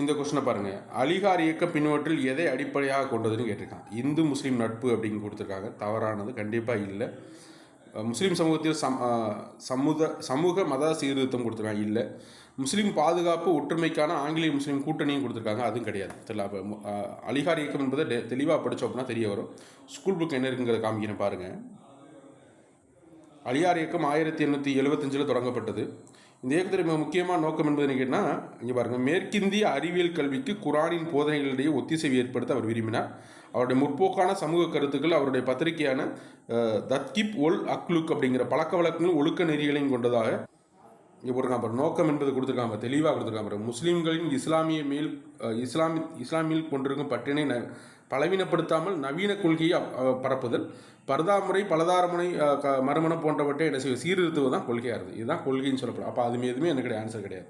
இந்த கொஸ்டினை பாருங்கள். அலிகார் இயக்க பின்னவற்றில் எதை அடிப்படையாக கொண்டதுன்னு கேட்டிருக்காங்க. இந்து முஸ்லீம் நட்பு அப்படின்னு கொடுத்துருக்காங்க. தவறானது, கண்டிப்பாக இல்லை. முஸ்லீம் சமூகத்தில் சமூக மத சீர்திருத்தம் கொடுத்துருக்காங்க, இல்லை. முஸ்லீம் பாதுகாப்பு ஒற்றுமைக்கான ஆங்கிலேய முஸ்லீம் கூட்டணியும் கொடுத்துருக்காங்க, அதுவும் கிடையாது. தெரியல. அப்போ அலிகார் இயக்கம் என்பதை தெளிவாக படித்தோம் அப்படின்னா தெரிய வரும். ஸ்கூல் புக் என்ன இருக்குங்கிறத காமிக்கிறேன் பாருங்கள். அலிகார் இயக்கம் 1875 தொடங்கப்பட்டது. இந்த இயக்கத்தின் மிக முக்கியமான நோக்கம் என்பது கேட்டால், இங்கே பாருங்கள், மேற்கிந்திய அறிவியல் கல்விக்கு குரானின் போதனைகளிடையே ஒத்திசைவு ஏற்படுத்த அவர் விரும்பினார். அவருடைய முற்போக்கான சமூக கருத்துக்கள் அவருடைய பத்திரிகையான தத்கிப் ஒல் அக்லுக் அப்படிங்கிற பழக்க வழக்கங்களும் ஒழுக்க நெறிகளையும் கொண்டதாக இங்கே போட்டிருக்காங்க. நோக்கம் என்பது கொடுத்துருக்காங்க, தெளிவாக கொடுத்துருக்காங்க. முஸ்லீம்களின் இஸ்லாமியில் கொண்டிருக்கும் பற்றினை பலவீனப்படுத்தாமல் நவீன கொள்கையை பரப்புதல், பரதாமுறை பலதாரமுறை மறுமணம் போன்றவற்றை என்ன செய்வது, சீர்திருத்துவது தான் கொள்கையாக இருக்குது. இதுதான் கொள்கைன்னு சொல்லப்படும். அப்போ அது எதுவுமே எனக்கு கிடையாது, ஆன்சர் கிடையாது.